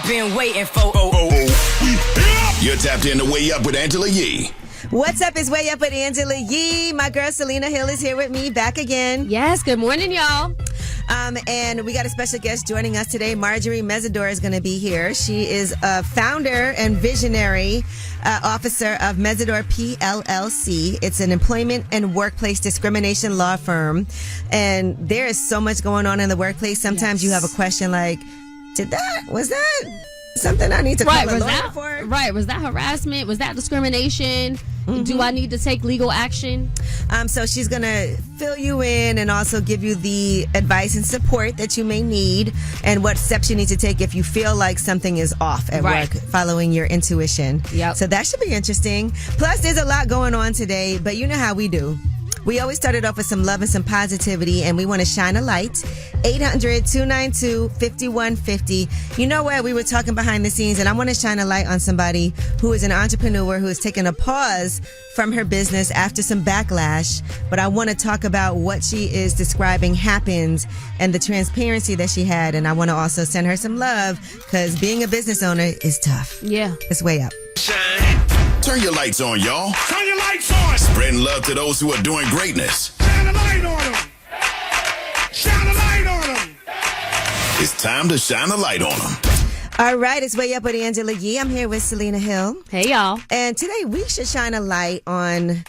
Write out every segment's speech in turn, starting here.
been waiting for. You're tapped in to Way Up with Angela Yee. What's up? It's Way Up with Angela Yee. My girl Selena Hill is here with me, back again. Yes, good morning, y'all. And we got a special guest joining us today. Majorie Meisdor is going to be here. She is a founder and visionary officer of Meisdor PLLC. It's an employment and workplace discrimination law firm. And there is so much going on in the workplace. Sometimes you have a question like, was that something I need to call a lawyer for? Right. Was that harassment? Was that discrimination? Mm-hmm. Do I need to take legal action? So she's going to fill you in and also give you the advice and support that you may need and what steps you need to take if you feel like something is off at work, following your intuition. Yep. So that should be interesting. Plus, there's a lot going on today, but you know how we do. We always started off with some love and some positivity, and we want to shine a light. 800-292-5150. You know what? We were talking behind the scenes, and I want to shine a light on somebody who is an entrepreneur who has taken a pause from her business after some backlash. But I want to talk about what she is describing happened and the transparency that she had. And I want to also send her some love because being a business owner is tough. Yeah. It's way up. Turn your lights on, y'all. Turn your lights on. Spreading love to those who are doing greatness. Shine a light on them. Shine a light on them. It's time to shine a light on them. All right, it's Way Up with Angela Yee. I'm here with Selena Hill. Hey, y'all. And today we should shine a light on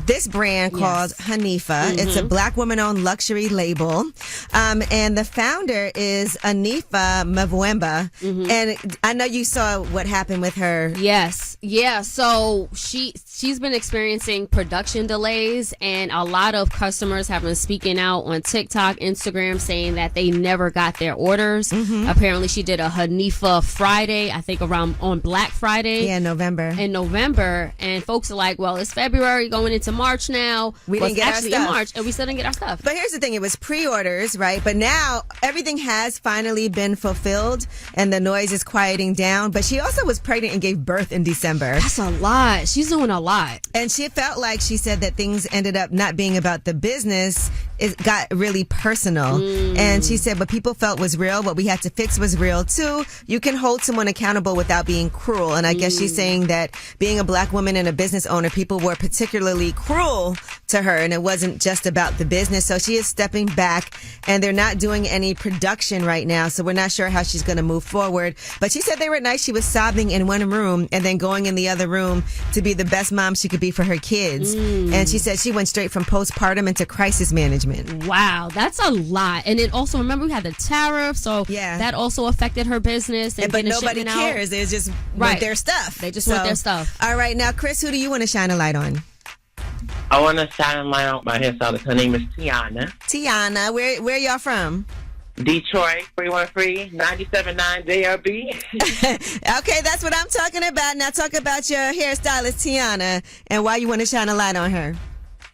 this brand called Hanifa. Mm-hmm. It's a black woman-owned luxury label. And the founder is Hanifa Mavwemba. Mm-hmm. And I know you saw what happened with her. Yes. Yeah. So she's been experiencing production delays, and a lot of customers have been speaking out on TikTok, Instagram, saying that they never got their orders. Mm-hmm. Apparently, she did a Hanifa Friday, I think around on Black Friday. Yeah, November. In November. And folks are like, well, it's February going into March now. We didn't get our stuff. In March, and we still didn't get our stuff. But here's the thing. It was pre-orders, right? But now everything has finally been fulfilled and the noise is quieting down. But she also was pregnant and gave birth in December. That's a lot. She's doing a lot. And she felt like she said that things ended up not being about the business. It got really personal. And she said what people felt was real. What we had to fix was real, too. You can hold someone accountable without being cruel. And I guess she's saying that being a black woman and a business owner, people were particularly cruel to her. And it wasn't just about the business. So she is stepping back and they're not doing any production right now. So we're not sure how she's going to move forward. But she said they were nice. She was sobbing in one room and then going in the other room to be the best mom she could be for her kids. And she said she went straight from postpartum into crisis management. Wow, that's a lot. And it also, remember, we had the tariff, so that also affected her business. And but nobody cares. They just want their stuff. They just want their stuff. All right, now, Chris, who do you want to shine a light on? I want to shine a light on my hairstylist. Her name is Tiana. Tiana, where y'all from? Detroit, 313 97.9 JRB. Okay, that's what I'm talking about. Now talk about your hairstylist, Tiana, and why you want to shine a light on her.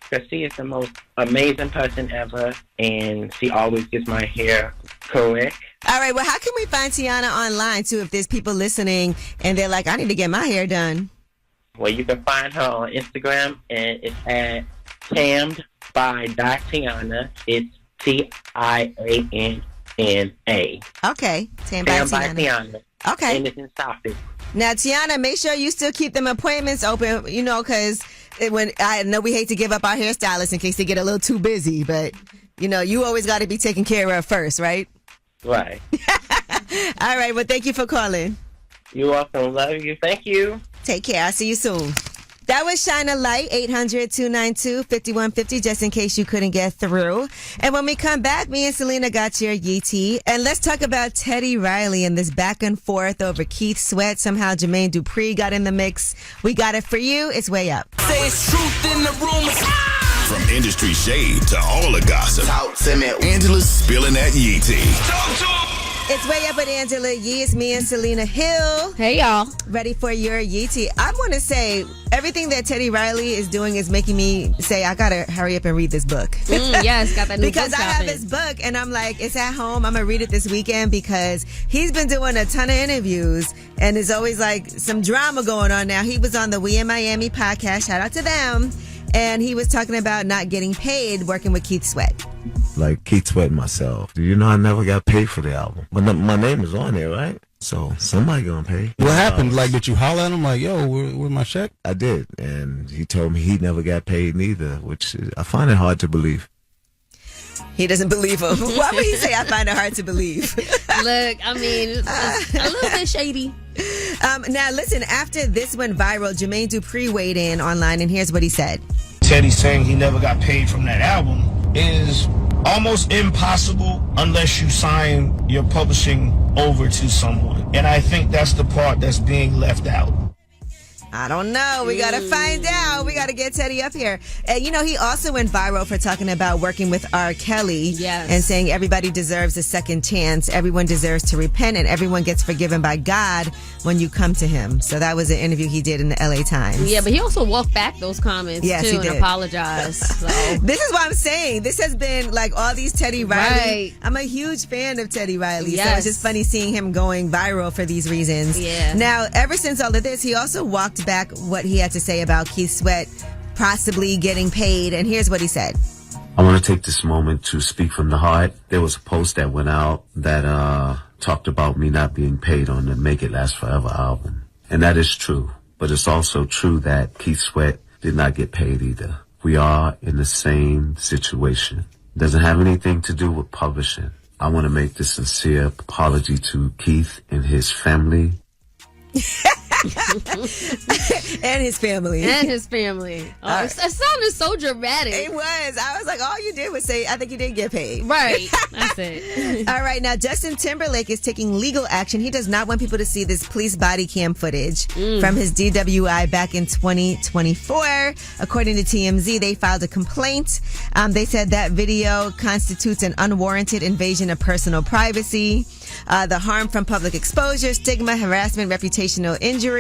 Because she is the most amazing person ever, and she always gets my hair correct. All right, well, how can we find Tiana online, too, if there's people listening and they're like, I need to get my hair done? Well, you can find her on Instagram, and it's at tammed by Tiana. It's TIANNA. Okay, tammed by Tiana. Okay. And it's in Southfield. Now, Tiana, make sure you still keep them appointments open, you know, because when I know we hate to give up our hairstylists in case they get a little too busy, but, you know, you always got to be taken care of first, right? Right. All right, well, thank you for calling. You're welcome. Love you. Thank you. Take care. I'll see you soon. That was Shine a Light, 800-292-5150, just in case you couldn't get through. And when we come back, me and Selena got your Yee tea. And let's talk about Teddy Riley and this back and forth over Keith Sweat. Somehow Jermaine Dupri got in the mix. We got it for you. It's Way Up. Say it's truth in the room. From industry shade to all the gossip, Talk to me. Angela's spilling that Yee tea. It's Way Up with Angela Yee. It's me and Selena Hill. Hey, y'all. Ready for your Yee tea. I want to say everything that Teddy Riley is doing is making me say, I got to hurry up and read this book. Yes, got that new because book I have his book and I'm like, it's at home. I'm going to read it this weekend because he's been doing a ton of interviews and there's always like some drama going on now. He was on the We in Miami podcast. Shout out to them. And he was talking about not getting paid working with Keith Sweat. Like Keith Sweat and myself. Do you know I never got paid for the album? But my name is on there, right? So somebody gonna pay. What happened? Like, did you holler at him like, yo, where's my check? I did, and he told me he never got paid neither, which I find it hard to believe. He doesn't believe him. Why would he say I find it hard to believe? Look, I mean, it's a little bit shady. Now, listen, after this went viral, Jermaine Dupri weighed in online, and here's what he said. Teddy saying he never got paid from that album is almost impossible unless you sign your publishing over to someone. And I think that's the part that's being left out. I don't know. We got to find out. We got to get Teddy up here. And, he also went viral for talking about working with R. Kelly. Yes. And saying everybody deserves a second chance. Everyone deserves to repent, and everyone gets forgiven by God when you come to him. So that was an interview he did in the LA Times. Yeah, but he also walked back those comments, too, and apologized. So. This is what I'm saying. This has been like all these Teddy Riley. Right. I'm a huge fan of Teddy Riley. Yes. So it's just funny seeing him going viral for these reasons. Yeah. Now, ever since all of this, he also walked back what he had to say about Keith Sweat possibly getting paid. And here's what he said. I want to take this moment to speak from the heart. There was a post that went out that talked about me not being paid on the Make It Last Forever album. And that is true. But it's also true that Keith Sweat did not get paid either. We are in the same situation. It doesn't have anything to do with publishing. I want to make this sincere apology to Keith and his family. And his family. And his family. Oh, it sounded so dramatic. It was. I was like, all you did was say, I think you did get paid. Right. That's it. All right. Now, Justin Timberlake is taking legal action. He does not want people to see this police body cam footage from his DWI back in 2024. According to TMZ, they filed a complaint. They said that video constitutes an unwarranted invasion of personal privacy. The harm from public exposure, stigma, harassment, reputational injury,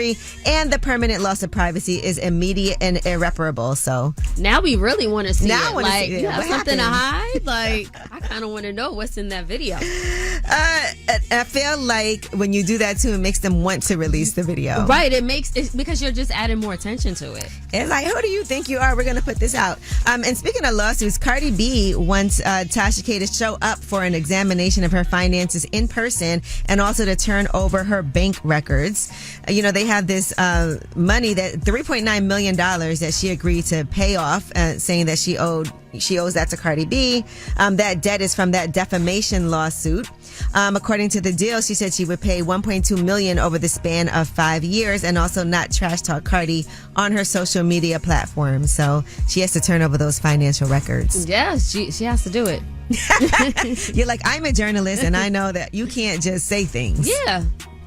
and the permanent loss of privacy is immediate and irreparable. So now we really want to see now it. I want to see it. You have What something happened? to hide? Like, I kind of want to know what's in that video. I feel like when you do that too, it makes them want to release the video. Right. It because you're just adding more attention to it. It's like, who do you think you are? We're going to put this out. And speaking of lawsuits, Cardi B wants Tasha K to show up for an examination of her finances in person and also to turn over her bank records. They have this money, that $3.9 million that she agreed to pay off, saying that she owes that to Cardi B. That debt is from that defamation lawsuit. According to the deal, she said she would pay $1.2 million over the span of 5 years and also not trash talk Cardi on her social media platform. So she has to turn over those financial records. Yeah, she has to do it. You're like, I'm a journalist and I know that you can't just say things. Yeah.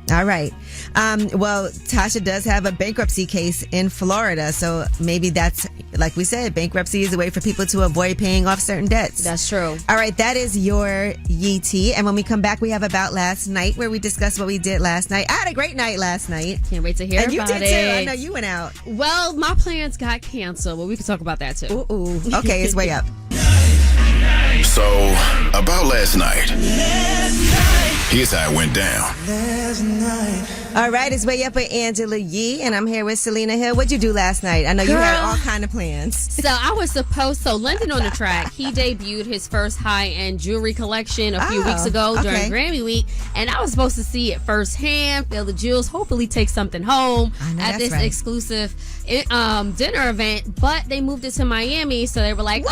All right. Well, Tasha does have a bankruptcy case in Florida. So maybe that's, like we said, bankruptcy is a way for people to avoid paying off certain debts. That's true. All right. That is your Yee Tea. And when we come back, we have About Last Night, where we discuss what we did last night. I had a great night last night. Can't wait to hear and about you did it. too. I know you went out. Well, my plans got canceled, but we can talk about that too. Ooh. Okay. It's way up. So, about last night. Here's how it went down. All right, it's way up with Angela Yee, and I'm here with Selena Hill. What'd you do last night? I know you had all kind of plans. So I was London on the Track, he debuted his first high-end jewelry collection a few weeks ago during Grammy Week, and I was supposed to see it firsthand, feel the jewels, hopefully take something home at this exclusive dinner event, but they moved it to Miami, so they were like,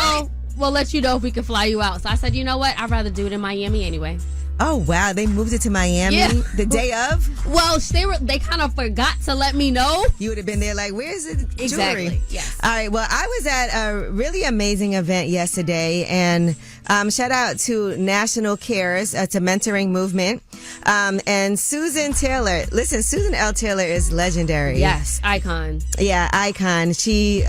we'll let you know if we can fly you out. So I said, you know what? I'd rather do it in Miami anyway. Oh, wow. They moved it to Miami the day of? Well, they kind of forgot to let me know. You would have been there like, where's the jewelry? Exactly, yes. All right. Well, I was at a really amazing event yesterday, and shout out to National Cares. It's a mentoring movement. And Susan Taylor. Listen, Susan L. Taylor is legendary. Yes, icon. Yeah, icon. She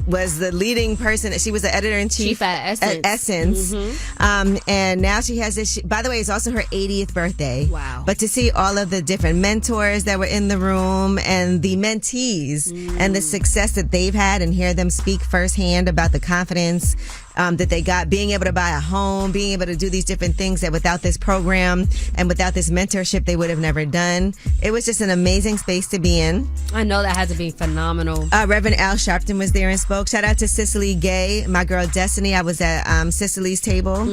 was the leading person. She was the editor-in-chief at Essence. Mm-hmm. And now she has this. By the way, it's also her 80th birthday. Wow. But to see all of the different mentors that were in the room and the mentees and the success that they've had and hear them speak firsthand about the confidence that they got, being able to buy a home, being able to do these different things that without this program and without this mentorship, they would have never done. It was just an amazing space to be in. I know that had to be phenomenal. Reverend Al Sharpton was there and spoke. Shout out to Cicely Gay, my girl Destiny. I was at Cicely's table,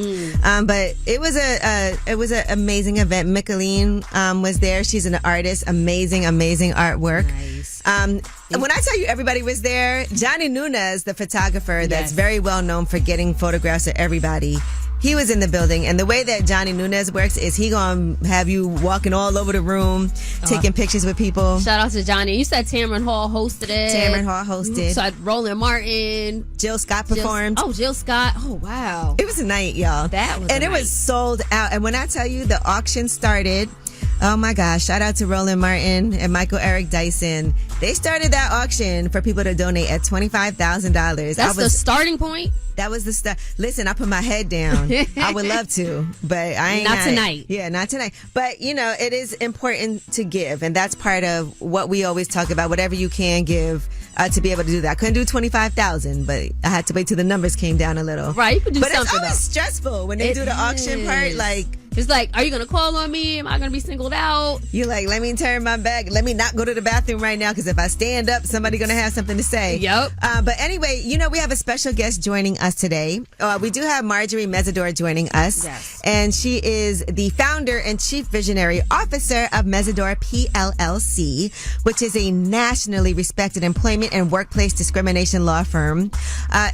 but it was an amazing event. Micheline was there. She's an artist. Amazing artwork. Nice. When I tell you everybody was there, Johnny Nunez, the photographer that's very well known for getting photographs of everybody, he was in the building. And the way that Johnny Nunez works is he gonna have you walking all over the room, taking pictures with people. Shout out to Johnny. You said Tamron Hall hosted it. Tamron Hall hosted. So Roland Martin. Jill Scott performed. Jill Scott. Oh, wow. It was a night, y'all. It was sold out. And when I tell you the auction started, oh my gosh, shout out to Roland Martin and Michael Eric Dyson. They started that auction for people to donate at $25,000. That's the starting point? That was the start. Listen, I put my head down. I would love to, but I ain't. Not tonight. Yeah, not tonight. But, it is important to give. And that's part of what we always talk about. Whatever you can give to be able to do that. I couldn't do $25,000, but I had to wait till the numbers came down a little. Right, you could do but something. But it's always stressful when they do the auction part. Like, it's like, are you going to call on me? Am I going to be singled out? You're like, let me turn my back. Let me not go to the bathroom right now, because if I stand up, somebody's going to have something to say. Yep. But anyway, we have a special guest joining us today. We do have Majorie Meisdor joining us. Yes. And she is the founder and chief visionary officer of Meisdor PLLC, which is a nationally respected employment and workplace discrimination law firm.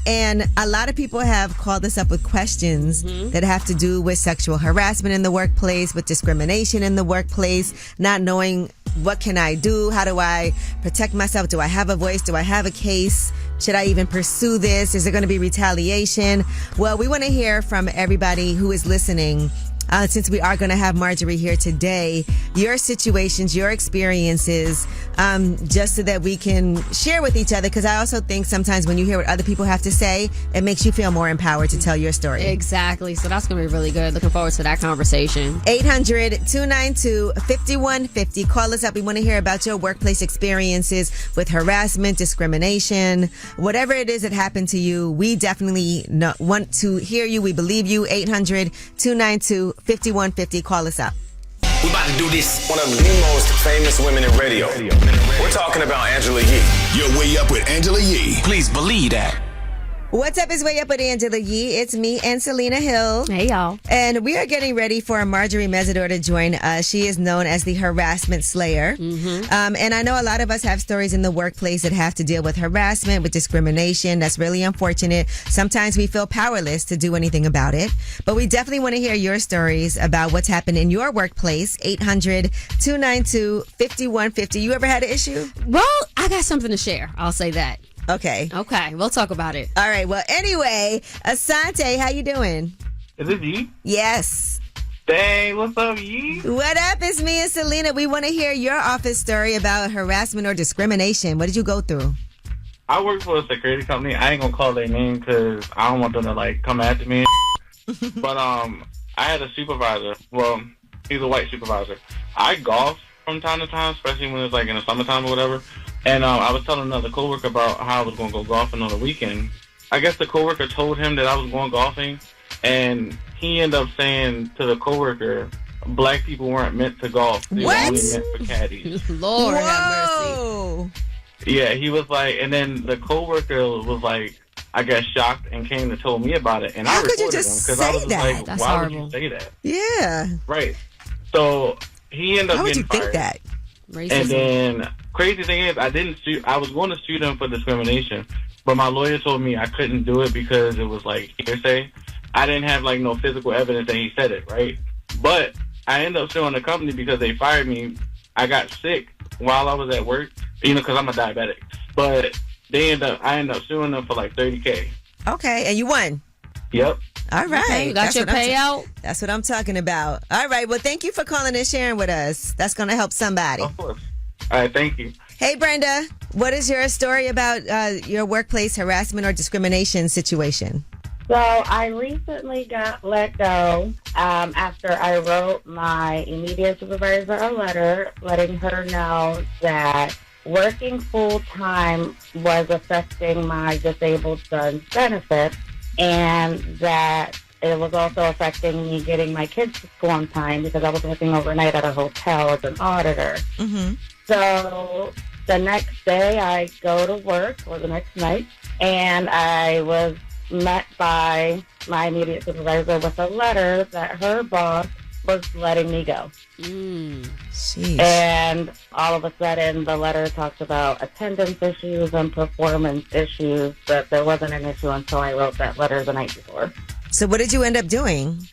And a lot of people have called us up with questions that have to do with sexual harassment in the workplace, with discrimination in the workplace, not knowing what can I do? How do I protect myself? Do I have a voice? Do I have a case? Should I even pursue this? Is there going to be retaliation? Well, we want to hear from everybody who is listening. Since we are going to have Majorie here today, your situations, your experiences, just so that we can share with each other. Because I also think sometimes when you hear what other people have to say, it makes you feel more empowered to tell your story. Exactly. So that's going to be really good. Looking forward to that conversation. 800-292-5150. Call us up. We want to hear about your workplace experiences with harassment, discrimination, whatever it is that happened to you. We definitely want to hear you. We believe you. 800-292-5150. Call us up. We about to do this. One of the most famous women in radio. We're talking about Angela Yee. You're way up with Angela Yee. Please believe that. What's up? Is Way Up with Angela Yee. It's me and Selena Hill. Hey, y'all. And we are getting ready for Majorie Meisdor to join us. She is known as the Harassment Slayer. And I know a lot of us have stories in the workplace that have to deal with harassment, with discrimination. That's really unfortunate. Sometimes we feel powerless to do anything about it. But we definitely want to hear your stories about what's happened in your workplace. 800-292-5150. You ever had an issue? Well, I got something to share. I'll say that. Okay. We'll talk about it. All right. Well, anyway, Asante, how you doing? Is it Yee? Yes. Dang, what's up, Yee? What up? It's me and Selena. We want to hear your office story about harassment or discrimination. What did you go through? I work for a security company. I ain't gonna call their name because I don't want them to come after me. But I had a supervisor. Well, he's a white supervisor. I golf from time to time, especially when it's in the summertime or whatever. And I was telling another coworker about how I was going to go golfing on the weekend. I guess the coworker told him that I was going golfing, and he ended up saying to the coworker, black people weren't meant to golf. They were only meant for caddies. Lord have mercy. Yeah, he was like, and then the coworker was I got shocked and came and told me about it, and I reported him because I was like, That's why horrible. would you say that? Yeah. Right. So he ended up getting fired. How would you think that? Racism. And then crazy thing is, I was going to sue them for discrimination, but my lawyer told me I couldn't do it because it was hearsay. I didn't have no physical evidence that he said it, right? But I ended up suing the company because they fired me. I got sick while I was at work, because I'm a diabetic. But I ended up suing them for $30K. Okay, and you won. Yep. All right. Okay, you got your payout? That's what I'm talking about. All right. Well, thank you for calling and sharing with us. That's going to help somebody. Of course. All right. Thank you. Hey, Brenda. What is your story about your workplace harassment or discrimination situation? So I recently got let go after I wrote my immediate supervisor a letter letting her know that working full-time was affecting my disabled son's benefits. and that it was also affecting me getting my kids to school on time because I was working overnight at a hotel as an auditor. Mm-hmm. So the next day I go to work, or the next night, and I was met by my immediate supervisor with a letter that her boss was letting me go. Sheesh. And all of a sudden, the letter talked about attendance issues and performance issues, but there wasn't an issue until I wrote that letter the night before. So what did you end up doing?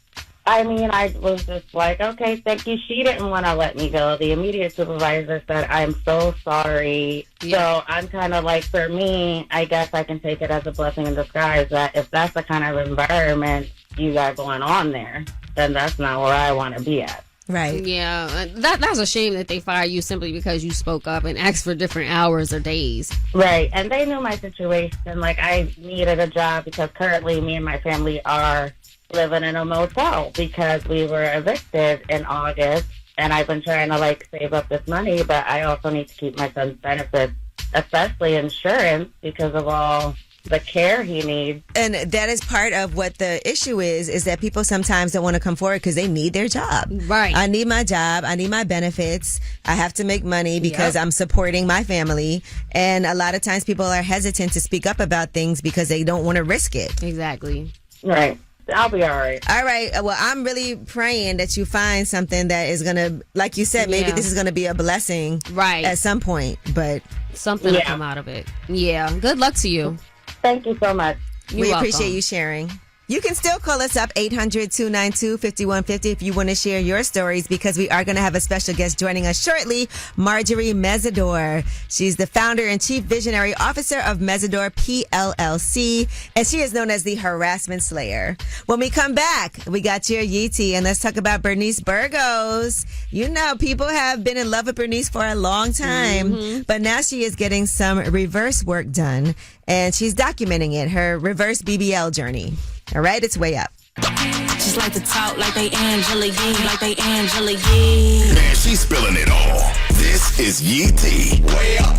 I mean, I was just like, okay, thank you. She didn't want to let me go. The immediate supervisor said, I'm so sorry. So I'm kind of like, for me, I guess I can take it as a blessing in disguise that if that's the kind of environment you got going on there, then that's not where I want to be at. Right. Yeah, that's a shame that they fire you simply because you spoke up and asked for different hours or days. Right. And they knew my situation. Like, I needed a job because currently me and my family are living in a motel because we were evicted in August. And I've been trying to, like, save up this money, but I also need to keep my son's benefits, especially insurance, because of all the care he needs. And that is part of what the issue is that people sometimes don't want to come forward because they need their job. Right. I need my job. I need my benefits. I have to make money because I'm supporting my family. And a lot of times people are hesitant to speak up about things because they don't want to risk it. Exactly. Right. I'll be all right. All right. Well, I'm really praying that you find something that is going to, like you said, maybe this is going to be a blessing at some point. But something will come out of it. Yeah. Good luck to you. Thank you so much. We appreciate you sharing. You can still call us up 800-292-5150 if you want to share your stories, because we are going to have a special guest joining us shortly, Majorie Meisdor. She's the founder and chief visionary officer of Meisdor PLLC, and she is known as the Harassment Slayer. When we come back, we got your Yeetie, and let's talk about Bernice Burgos. You know, people have been in love with Bernice for a long time, but now she is getting some reverse work done, and she's documenting it, her reverse BBL journey. All right, it's way up. Just like to talk like they Angela Yee, like they Angela Yee. Man, she's spilling it all. This is Yeetie. Way up.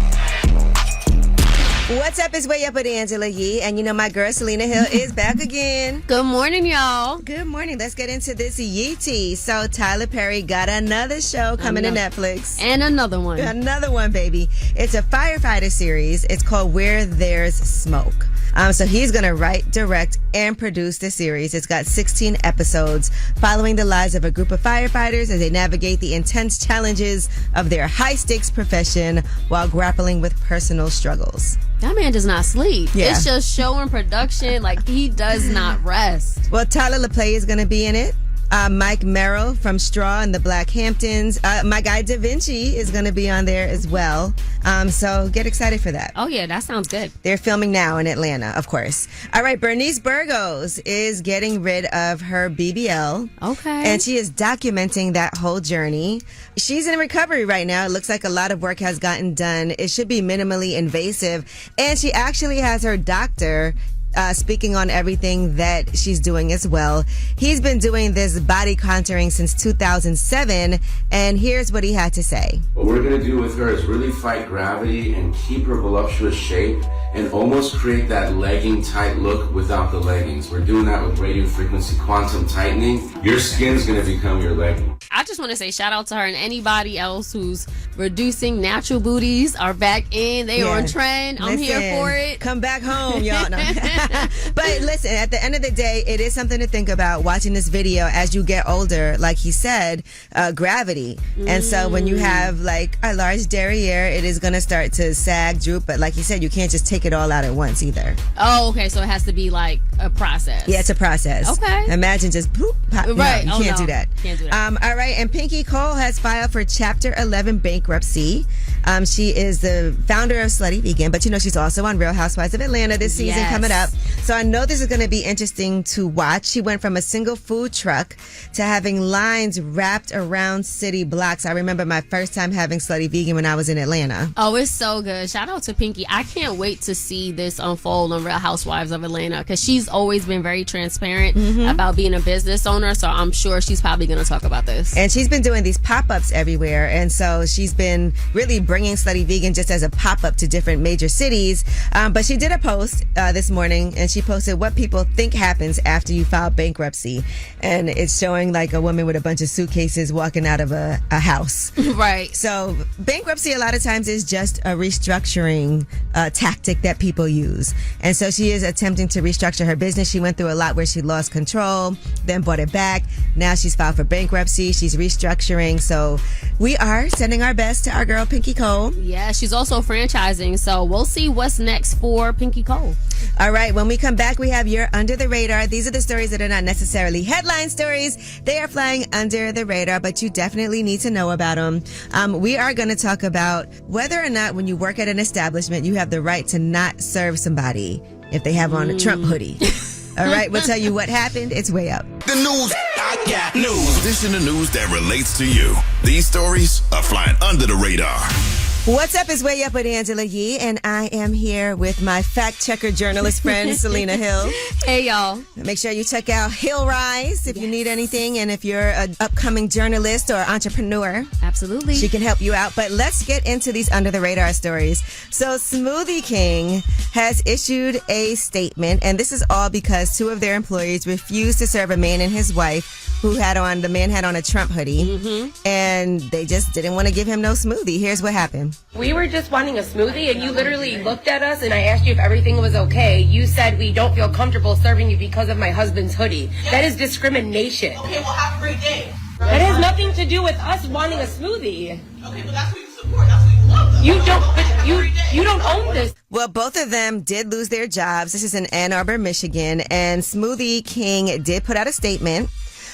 What's up? It's Way Up with Angela Yee. And you know, my girl Selena Hill is back again. Good morning, y'all. Good morning. Let's get into this Yeetie. So Tyler Perry got another show coming to Netflix. And another one. Another one, baby. It's a firefighter series. It's called Where There's Smoke. So he's going to write, direct, and produce the series. It's got 16 episodes following the lives of a group of firefighters as they navigate the intense challenges of their high-stakes profession while grappling with personal struggles. That man does not sleep. Yeah. It's just show and production. Like, he does not rest. Well, Tyler LaPlay is going to be in it. Mike Merrill from Straw and the Black Hamptons. My guy Da Vinci is going to be on there as well. So get excited for that. Oh, yeah, that sounds good. They're filming now in Atlanta, of course. All right, Bernice Burgos is getting rid of her BBL. Okay. And she is documenting that whole journey. She's in recovery right now. It looks like a lot of work has gotten done. It should be minimally invasive. And she actually has her doctor speaking on everything that she's doing as well. He's been doing this body contouring since 2007, and here's what he had to say. What we're going to do with her is really fight gravity and keep her voluptuous shape and almost create that legging tight look without the leggings. We're doing that with radio frequency quantum tightening. Your skin's going to become your legging. I just want to say shout out to her, and anybody else who's reducing natural booties are back in. They are on trend. I'm here for it. Come back home, y'all. No. But listen, at the end of the day, it is something to think about watching this video as you get older. Like he said, gravity. And so when you have like a large derriere, it is going to start to sag, droop. But like he said, you can't just take it all out at once either. Oh, okay. So it has to be like a process. Yeah, it's a process. Okay. Imagine just poop, pop. Right. No, you can't do that. Can't do that. All right. And Pinky Cole has filed for Chapter 11 bankruptcy. She is the founder of Slutty Vegan, but you know she's also on Real Housewives of Atlanta this season coming up. So I know this is going to be interesting to watch. She went from a single food truck to having lines wrapped around city blocks. I remember my first time having Slutty Vegan when I was in Atlanta. Oh, it's so good. Shout out to Pinky. I can't wait to see this unfold on Real Housewives of Atlanta, because she's always been very transparent about being a business owner. So I'm sure she's probably going to talk about this. And she's been doing these pop-ups everywhere. And so she's been really bringing Slutty Vegan just as a pop-up to different major cities. But she did a post this morning, and she posted what people think happens after you file bankruptcy. And it's showing like a woman with a bunch of suitcases walking out of a house. Right. So bankruptcy a lot of times is just a restructuring tactic that people use. And so she is attempting to restructure her business. She went through a lot where she lost control, then bought it back. Now she's filed for bankruptcy. She's restructuring. So we are sending our best to our girl Pinky Cole. Yeah, she's also franchising. So we'll see what's next for Pinky Cole. All right, when we come back, we have your Under the Radar. These are the stories that are not necessarily headline stories. They are flying under the radar, but you definitely need to know about them. We are going to talk about whether or not when you work at an establishment, you have the right to not serve somebody if they have on a Trump hoodie. All right, we'll tell you what happened. It's way up. The news. I got news. This in the news that relates to you. These stories are flying under the radar. What's up is Way Up with Angela Yee, and I am here with my fact checker journalist friend, Selena Hill. Hey, y'all. Make sure you check out Hill Rise if you need anything, and if you're an upcoming journalist or entrepreneur. Absolutely. She can help you out. But let's get into these under the radar stories. So Smoothie King has issued a statement, and this is all because two of their employees refused to serve a man and his wife the man had on a Trump hoodie, and they just didn't want to give him no smoothie. Here's what happened. We were just wanting a smoothie, and you literally looked at us, and I asked you if everything was okay. You said we don't feel comfortable serving you because of my husband's hoodie. That is discrimination. Okay, well, have a great day. That has nothing to do with us wanting a smoothie. Okay, but that's what you support. That's what you love. You don't, but you don't own this. Well, both of them did lose their jobs. This is in Ann Arbor, Michigan, and Smoothie King did put out a statement.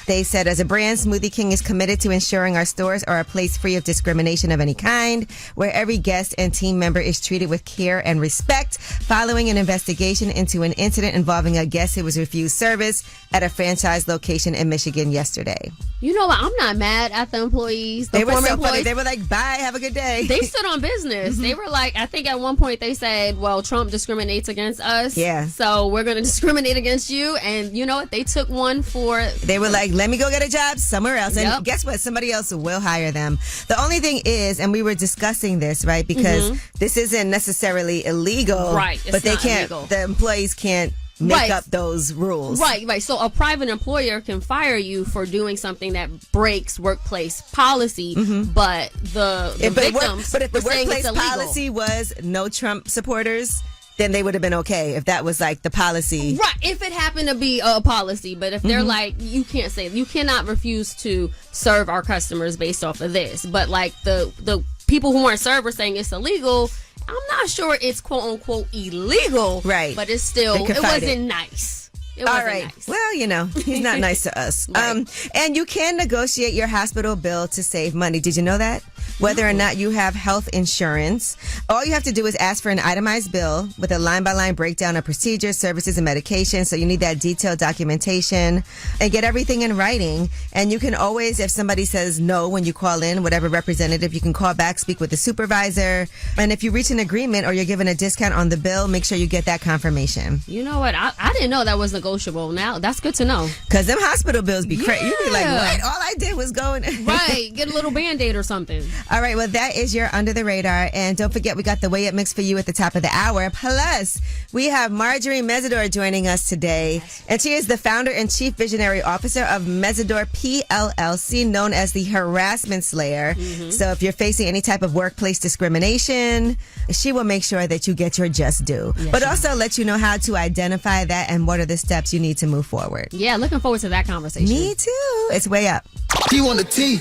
They said, as a brand, Smoothie King is committed to ensuring our stores are a place free of discrimination of any kind, where every guest and team member is treated with care and respect, following an investigation into an incident involving a guest who was refused service at a franchise location in Michigan yesterday. You know what? I'm not mad at the employees. They were so funny. They were like, bye, have a good day. They stood on business. They were like, I think at one point they said, well, Trump discriminates against us. Yeah. So we're going to discriminate against you. And you know what? They took one for... They were like, let me go get a job somewhere else. And Yep. guess what? Somebody else will hire them. The only thing is, and we were discussing this, right? Because this isn't necessarily illegal. Right. It's But they not can't, illegal. the employees can't make Right. up those rules. Right. So a private employer can fire you for doing something that breaks workplace policy, but the victims But if the were saying workplace it's illegal. policy was no Trump supporters, then they would have been okay if that was like the policy. Right, if it happened to be a policy, but if they're like, you cannot refuse to serve our customers based off of this. But like the people who weren't served were saying it's illegal. I'm not sure it's quote unquote illegal. Right. But it's still, They could it fight wasn't it. nice. It All wasn't right. nice. Well, you know, he's not nice to us. Right. And you can negotiate your hospital bill to save money. Did you know that? Whether or not you have health insurance, all you have to do is ask for an itemized bill with a line-by-line breakdown of procedures, services, and medications. So you need that detailed documentation and get everything in writing. And you can always, if somebody says no when you call in, whatever representative, you can call back, speak with the supervisor. And if you reach an agreement or you're given a discount on the bill, make sure you get that confirmation. You know what? I didn't know that was negotiable. Now that's good to know. Because them hospital bills be crazy. You be like, Yeah. what? All I did was go and... Right. Get a little Band-Aid or something. All right, well, that is your Under the Radar. And don't forget, we got the Way Up mix for you at the top of the hour. Plus, we have Majorie Meisdor joining us today. And she is the founder and chief visionary officer of Meisdor PLLC, known as the Harassment Slayer. So if you're facing any type of workplace discrimination, she will make sure that you get your just due. Yes, but she also let you know how to identify that and what are the steps you need to move forward. Yeah, looking forward to that conversation. Me too. It's Way Up. He on the tea.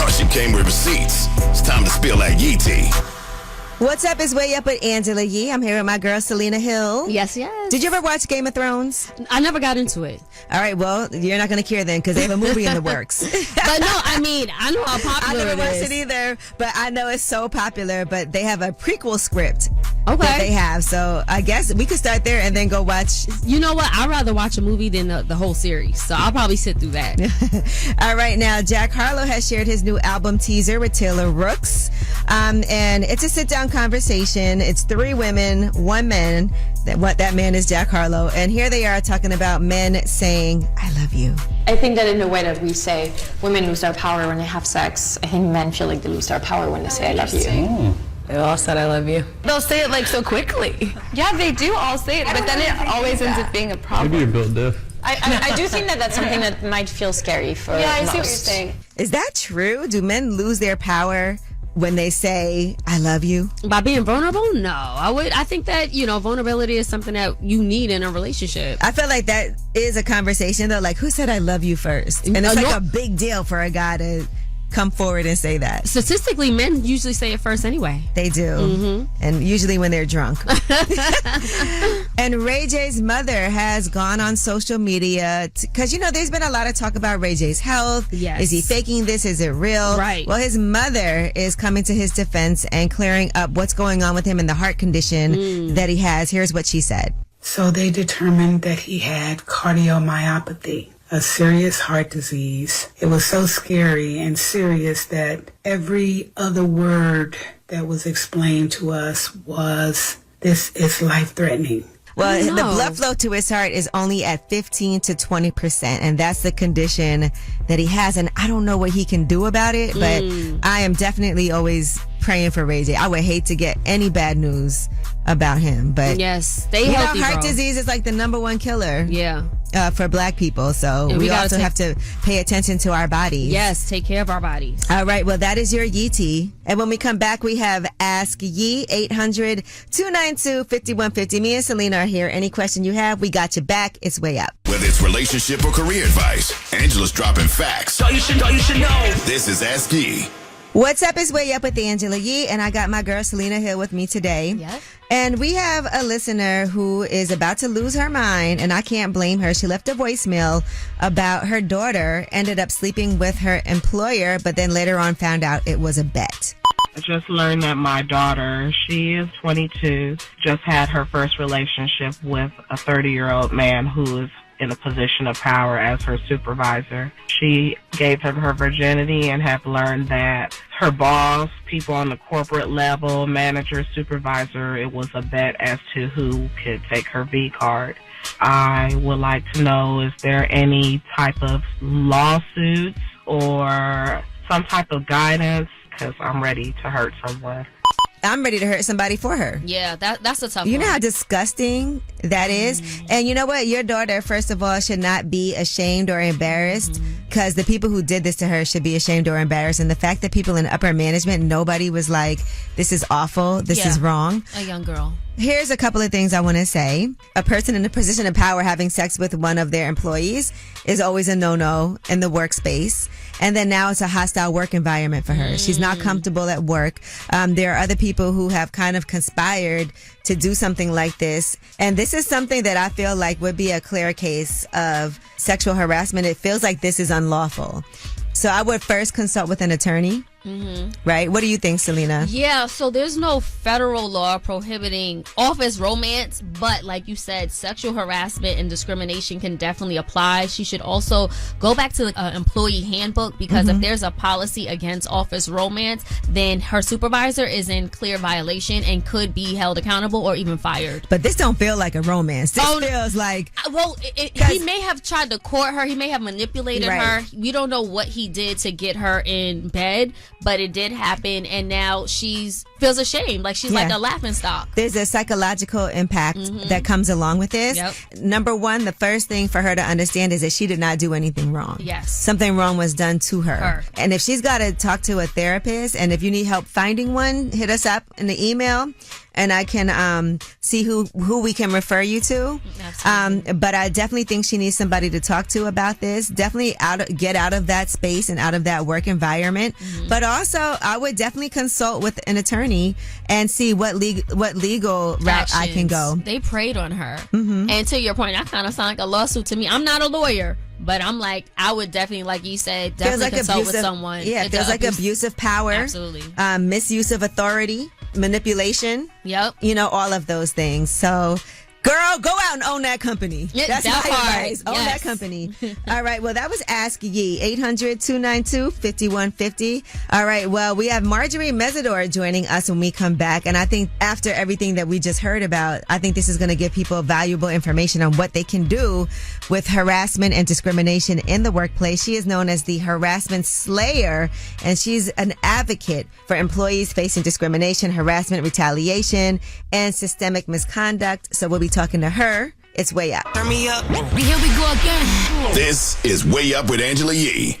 Oh, she came with receipts. It's time to spill that yee tea. What's up? It's Way Up with Angela Yee. I'm here with my girl, Selena Hill. Yes, yes. Did you ever watch Game of Thrones? I never got into it. All right, well, you're not going to care then because they have a movie in the works. But no, I mean, I know how popular I never it watched is. it either, but I know it's so popular. But they have a prequel script that they have. So I guess we could start there and then go watch. You know what? I'd rather watch a movie than the whole series. So I'll probably sit through that. All right, now Jack Harlow has shared his new album teaser with Taylor Rooks. And it's a sit-down conversation. It's 3 women, 1 man. That man is Jack Harlow. And here they are talking about men saying, I love you. I think that in the way that we say women lose their power when they have sex, I think men feel like they lose their power when they say I love you. They all said I love you. They'll say it like so quickly. Yeah, they do all say it, but then it always ends up being a problem. Maybe you're built diff. I do think that that's something that might feel scary for Yeah, I most. see what you're saying. Is that true? Do men lose their power when they say, I love you? By being vulnerable? No. I think that, vulnerability is something that you need in a relationship. I feel like that is a conversation, though. Like, who said I love you first? And it's like a big deal for a guy to come forward and say that. Statistically, men usually say it first anyway. They do. Mm-hmm. And usually when they're drunk. And Ray J's mother has gone on social media because, there's been a lot of talk about Ray J's health. Yes. Is he faking this? Is it real? Right. Well, his mother is coming to his defense and clearing up what's going on with him and the heart condition that he has. Here's what she said. So they determined that he had cardiomyopathy, a serious heart disease. It was so scary and serious that every other word that was explained to us was, this is life-threatening. Well, the blood flow to his heart is only at 15 to 20%, and that's the condition that he has. And I don't know what he can do about it, but I am definitely always praying for Ray J. I would hate to get any bad news about him, but yes, stay healthy, heart bro. disease is like the #1 killer. Yeah. For black people, so we also have to pay attention to our bodies. Yes, take care of our bodies. All right, well, that is your Yee Tea. And when we come back, we have Ask Yee, 800-292-5150. Me and Selena are here. Any question you have, we got you back. It's Way Up. Whether it's relationship or career advice, Angela's dropping facts. So you should know. This is Ask Yee. What's up is Way Up with Angela Yee, and I got my girl Selena Hill with me today. Yep. And we have a listener who is about to lose her mind, and I can't blame her. She left a voicemail about her daughter ended up sleeping with her employer, but then later on found out it was a bet. I just learned that my daughter, she is 22, just had her first relationship with a 30-year-old man who is in a position of power as her supervisor. She gave him her virginity and have learned that her boss, people on the corporate level, manager, supervisor, it was a bet as to who could take her V card. I would like to know, is there any type of lawsuits or some type of guidance? Because I'm ready to hurt someone. I'm ready to hurt somebody for her. Yeah, that's a tough one. You know how disgusting that is? And you know what? Your daughter, first of all, should not be ashamed or embarrassed because the people who did this to her should be ashamed or embarrassed. And the fact that people in upper management, nobody was like, this is awful, this is wrong. A young girl. Here's a couple of things I want to say. A person in a position of power having sex with one of their employees is always a no-no in the workspace. And then now it's a hostile work environment for her. She's not comfortable at work. There are other people who have kind of conspired to do something like this. And this is something that I feel like would be a clear case of sexual harassment. It feels like this is unlawful. So I would first consult with an attorney. Right? What do you think, Selena? Yeah, so there's no federal law prohibiting office romance, but like you said, sexual harassment and discrimination can definitely apply. She should also go back to the employee handbook because if there's a policy against office romance, then her supervisor is in clear violation and could be held accountable or even fired. But this don't feel like a romance. This feels like... Well, he may have tried to court her. He may have manipulated her. We don't know what he did to get her in bed, but it did happen, and now she's feels ashamed, like she's like a laughingstock. There's a psychological impact that comes along with this. Number one, the first thing for her to understand is that she did not do anything wrong. Yes. Something wrong was done to her. And if she's got to talk to a therapist, and if you need help finding one, hit us up in the email, and I can see who we can refer you to. But I definitely think she needs somebody to talk to about this. Definitely get out of that space and out of that work environment. But also, I would definitely consult with an attorney and see what legal route I can go. They preyed on her. And to your point, that kind of sounds like a lawsuit to me. I'm not a lawyer, but I'm like, I would definitely, like you said, definitely consult with someone. Yeah, it feels like abuse of power. Absolutely. Misuse of authority. manipulation. Yep. You know, all of those things. So, girl, go out and own that company. That's that my part. advice. Own Yes. that company. All right. Well, that was Ask Ye. 800-292-5150. All right. Well, we have Marjorie Meisdor joining us when we come back. And I think after everything that we just heard about, I think this is going to give people valuable information on what they can do with harassment and discrimination in the workplace. She is known as the Harassment Slayer, and she's an advocate for employees facing discrimination, harassment, retaliation, and systemic misconduct. So we'll be talking to her. It's Way Up. Turn me up. Here we go again. This is Way Up with Angela Yee.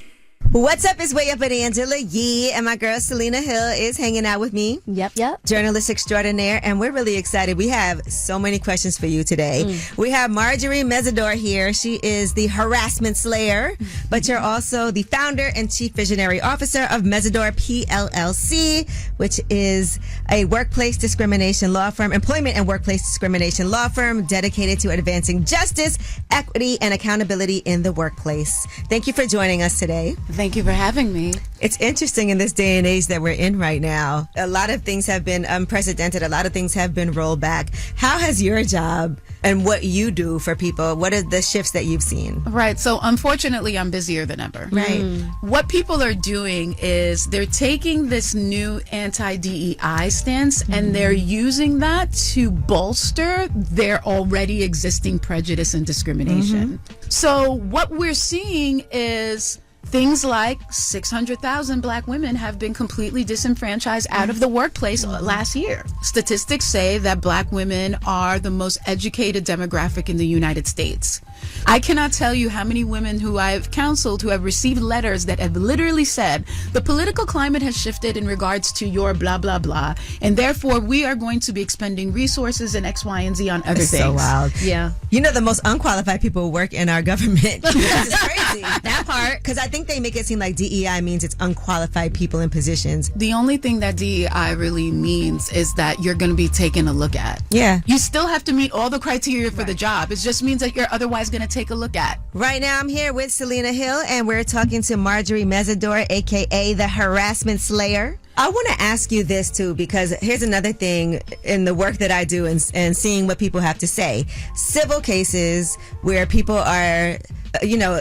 What's up? It's Way Up with Angela Yee, and my girl Selena Hill is hanging out with me. Yep. Journalist extraordinaire, and we're really excited. We have so many questions for you today. We have Marjorie Meisdor here. She is the Harassment Slayer, but you're also the founder and chief visionary officer of Meisdor PLLC, which is a workplace discrimination law firm, employment and workplace discrimination law firm dedicated to advancing justice, equity, and accountability in the workplace. Thank you for joining us today. Thank you for having me. It's interesting in this day and age that we're in right now. A lot of things have been unprecedented. A lot of things have been rolled back. How has your job and what you do for people, what are the shifts that you've seen? Right. So unfortunately, I'm busier than ever. Right. What people are doing is they're taking this new anti-DEI stance and they're using that to bolster their already existing prejudice and discrimination. So what we're seeing is things like 600,000 black women have been completely disenfranchised out of the workplace last year. Statistics say that black women are the most educated demographic in the United States. I cannot tell you how many women who I've counseled who have received letters that have literally said, the political climate has shifted in regards to your blah, blah, blah, and therefore we are going to be expending resources and X, Y, and Z on other It's things. so wild. Yeah. You know, the most unqualified people work in our government. This is crazy. That part. Because I think they make it seem like DEI means it's unqualified people in positions. The only thing that DEI really means is that you're going to be taken a look at. Yeah. You still have to meet all the criteria for the job. It just means that you're otherwise going to take a look at. Right now, I'm here with Selena Hill, and we're talking to Marjorie Meisdor, a.k.a. the Harassment Slayer. I want to ask you this, too, because here's another thing in the work that I do and seeing what people have to say. Civil cases where people are,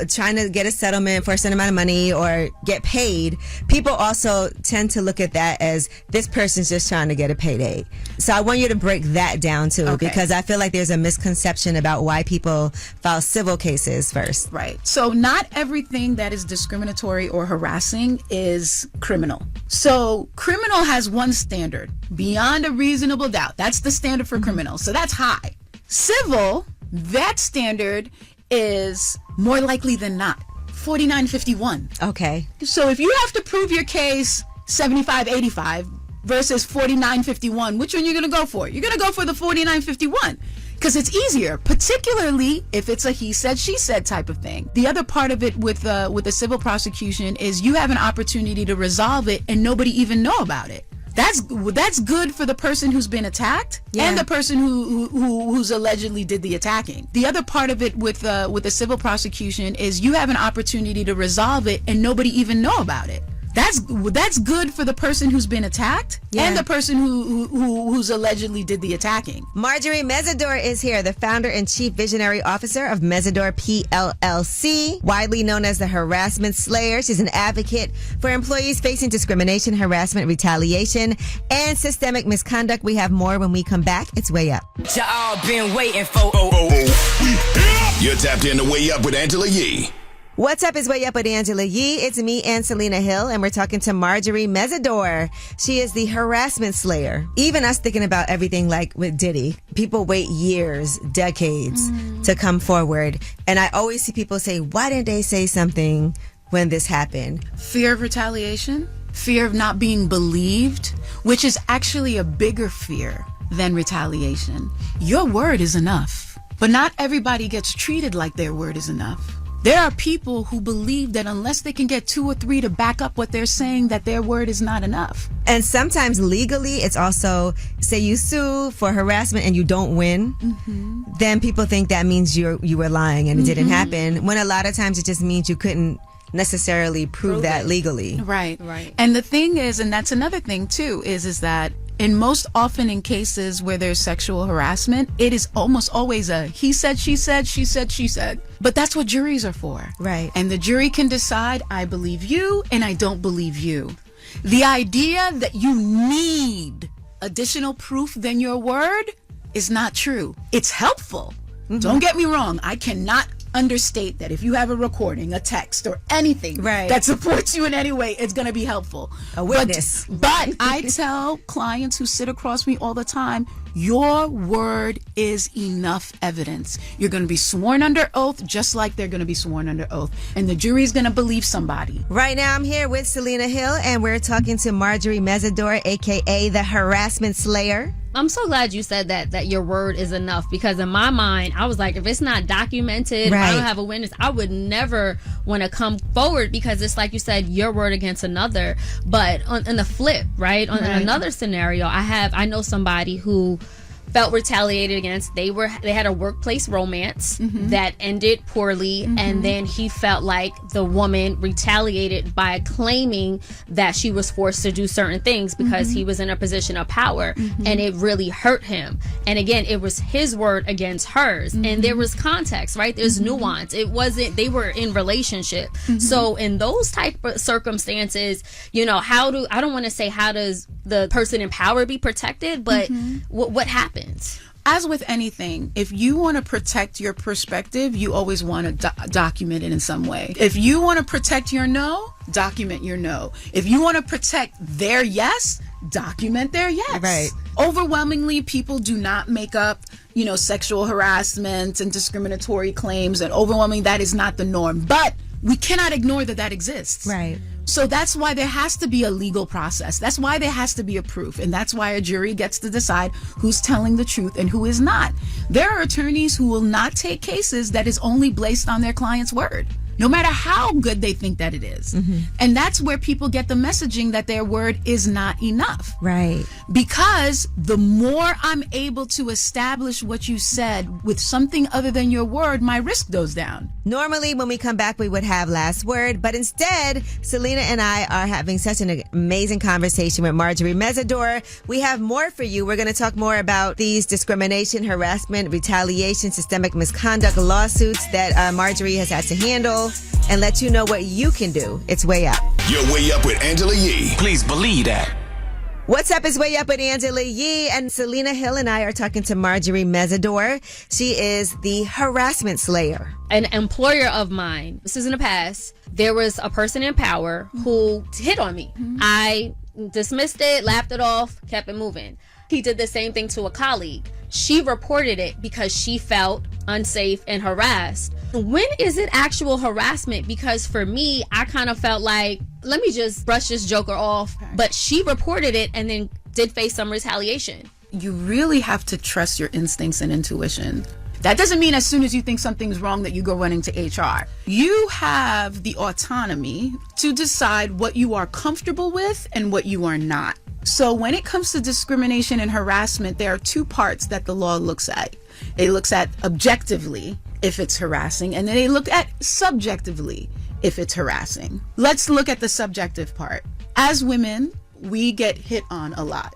trying to get a settlement for a certain amount of money or get paid, people also tend to look at that as this person's just trying to get a payday. So I want you to break that down, too, because I feel like there's a misconception about why people file civil cases first. Right. So not everything that is discriminatory or harassing is criminal. So criminal has one standard, beyond a reasonable doubt. That's the standard for criminal. So that's high. Civil, that standard is more likely than not 4951. Okay. So if you have to prove your case 7585 versus 4951, which one you're going to go for? You're going to go for the 4951 because it's easier, particularly if it's a he said, she said type of thing. The other part of it with a civil prosecution is you have an opportunity to resolve it and nobody even know about it. That's good for the person who's been attacked and the person who's allegedly did the attacking. The other part of it with a civil prosecution is you have an opportunity to resolve it and nobody even know about it. That's good for the person who's been attacked and the person who's allegedly did the attacking. Marjorie Meisdor is here, the founder and chief visionary officer of Meisdor PLLC, widely known as the Harassment Slayer. She's an advocate for employees facing discrimination, harassment, retaliation, and systemic misconduct. We have more when we come back. It's Way Up. Y'all been waiting for. You're tapped in to Way Up with Angela Yee. What's up is Way Up with Angela Yee. It's me and Selena Hill, and we're talking to Marjorie Meisdor. She is the Harassment Slayer. Even us thinking about everything like with Diddy, people wait years, decades to come forward. And I always see people say, why didn't they say something when this happened? Fear of retaliation, fear of not being believed, which is actually a bigger fear than retaliation. Your word is enough, but not everybody gets treated like their word is enough. There are people who believe that unless they can get 2 or 3 to back up what they're saying, that their word is not enough. And sometimes legally, it's also, say you sue for harassment and you don't win, then people think that means you were lying and it didn't happen, when a lot of times it just means you couldn't necessarily prove that legally. Right. And the thing is, and that's another thing too, is that And most often in cases where there's sexual harassment, it is almost always a he said, she said, she said, she said. But that's what juries are for. Right. And the jury can decide, I believe you and I don't believe you. The idea that you need additional proof than your word is not true. It's helpful. Don't get me wrong. I cannot understate that if you have a recording, a text, or anything that supports you in any way, it's going to be helpful. A witness. But I tell clients who sit across me all the time, your word is enough evidence. You're going to be sworn under oath just like they're going to be sworn under oath. And the jury's going to believe somebody. Right now I'm here with Selena Hill, and we're talking to Majorie Meisdor, a.k.a. the Harassment Slayer. I'm so glad you said that your word is enough, because in my mind, I was like, if it's not documented, if I don't have a witness, I would never want to come forward, because it's like you said, your word against another. But on the flip, right? On another scenario, I know somebody who felt retaliated against. They had a workplace romance that ended poorly, and then he felt like the woman retaliated by claiming that she was forced to do certain things because he was in a position of power, and it really hurt him. And again, it was his word against hers, and there was context, right? There's nuance. It wasn't, they were in relationship. So in those type of circumstances, you know, I don't want to say how does the person in power be protected, but what happens? As with anything, if you want to protect your perspective, you always want to document it in some way. If you want to protect your no, document your no. If you want to protect their yes, document their yes. Right. Overwhelmingly, people do not make up, you know, sexual harassment and discriminatory claims, and overwhelmingly that is not the norm. But we cannot ignore that exists. Right. So that's why there has to be a legal process. That's why there has to be a proof. And that's why a jury gets to decide who's telling the truth and who is not. There are attorneys who will not take cases that is only based on their client's word, no matter how good they think that it is. And that's where people get the messaging that their word is not enough. Right. Because the more I'm able to establish what you said with something other than your word, my risk goes down. Normally, when we come back, we would have last word, but instead, Selena and I are having such an amazing conversation with Majorie Meisdor. We have more for you. We're going to talk more about these discrimination, harassment, retaliation, systemic misconduct lawsuits that Majorie has had to handle, and let you know what you can do. It's Way Up. You're Way Up with Angela Yee. Please believe that. What's up? It's Way Up with Angela Yee, and Selena Hill and I are talking to Majorie Meisdor. She is the Harassment Slayer. An employer of mine, this is in the past, there was a person in power who hit on me. I dismissed it, laughed it off, kept it moving. He did the same thing to a colleague. She reported it because she felt unsafe and harassed. When is it actual harassment? Because for me, I kind of felt like, let me just brush this joker off. But she reported it and then did face some retaliation. You really have to trust your instincts and intuition. That doesn't mean as soon as you think something's wrong that you go running to HR. You have the autonomy to decide what you are comfortable with and what you are not. So when it comes to discrimination and harassment, there are two parts that the law looks at. It looks at objectively if it's harassing, and then they look at subjectively if it's harassing. Let's look at the subjective part. As women, we get hit on a lot.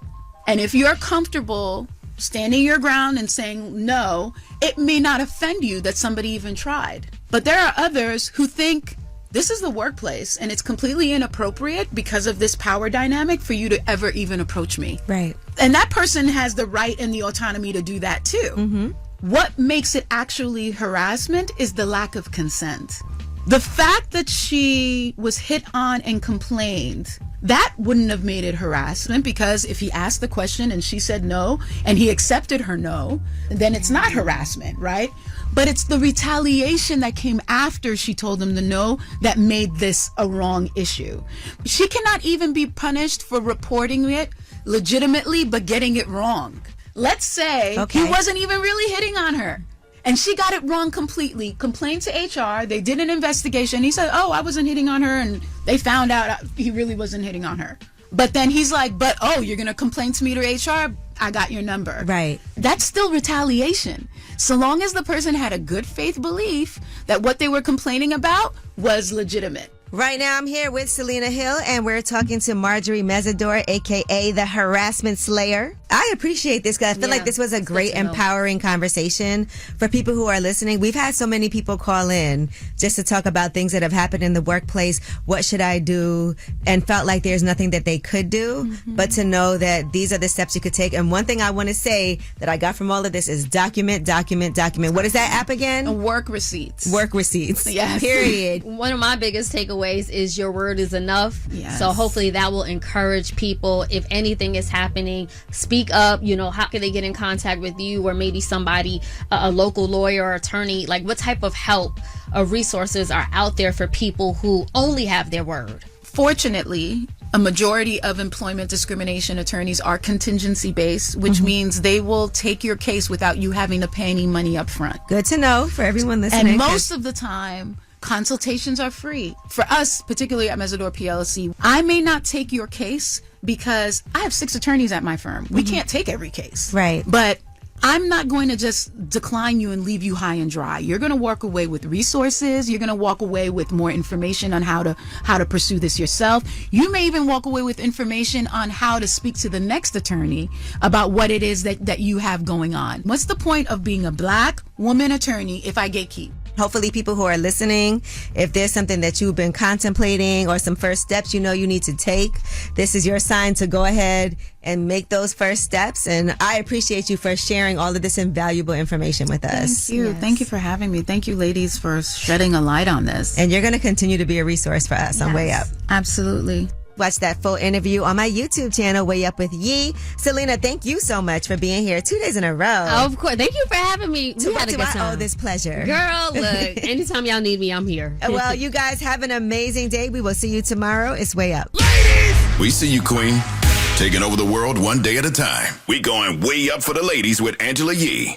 And if you're comfortable standing your ground and saying no, it may not offend you that somebody even tried. But there are others who think this is the workplace and it's completely inappropriate because of this power dynamic for you to ever even approach me. Right. And that person has the right and the autonomy to do that too. What makes it actually harassment is the lack of consent. The fact that she was hit on and complained, that wouldn't have made it harassment, because if he asked the question and she said no and he accepted her no, then it's not harassment, right? But it's the retaliation that came after she told him the no that made this a wrong issue. She cannot even be punished for reporting it legitimately but getting it wrong. Let's say he wasn't even really hitting on her and she got it wrong completely, complained to HR, they did an investigation, he said, oh, I wasn't hitting on her, and they found out he really wasn't hitting on her. But then he's like, but oh, you're going to complain to me to HR? I got your number. Right. That's still retaliation. So long as the person had a good faith belief that what they were complaining about was legitimate. Right now, I'm here with Selena Hill, and we're talking to Marjorie Meisdor, a.k.a. the Harassment Slayer. I appreciate this because I feel like this was a great, empowering conversation for people who are listening. We've had so many people call in just to talk about things that have happened in the workplace. What should I do? And felt like there's nothing that they could do, but to know that these are the steps you could take. And one thing I want to say that I got from all of this is document. What is that app again? Work receipts. Work receipts. Yes. Period. One of my biggest takeaways is your word is enough. Yes. So hopefully that will encourage people. If anything is happening, speak up. How can they get in contact with you or maybe somebody, a local lawyer or attorney? Like, what type of help or resources are out there for people who only have their word? Fortunately, a majority of employment discrimination attorneys are contingency based, which means they will take your case without you having to pay any money up front. Good to know for everyone listening. And most of the time, consultations are free. For us, particularly at Meisdor PLC, I may not take your case because I have 6 attorneys at my firm. We can't take every case. Right. But I'm not going to just decline you and leave you high and dry. You're going to walk away with resources. You're going to walk away with more information on how to pursue this yourself. You may even walk away with information on how to speak to the next attorney about what it is that you have going on. What's the point of being a Black woman attorney if I gatekeep? Hopefully people who are listening, if there's something that you've been contemplating or some first steps you need to take, this is your sign to go ahead and make those first steps. And I appreciate you for sharing all of this invaluable information with us. Thank you. Yes. Thank you for having me. Thank you, ladies, for shedding a light on this. And you're going to continue to be a resource for us on Way Up. Absolutely. Watch that full interview on my YouTube channel, Way Up with Yee. Selena, thank you so much for being here 2 days in a row. Of course. Thank you for having me. To what do I owe this pleasure? Girl, look, anytime y'all need me, I'm here. Well, you guys have an amazing day. We will see you tomorrow. It's Way Up. Ladies! We see you, Queen. Taking over the world one day at a time. We going way up for the ladies with Angela Yee.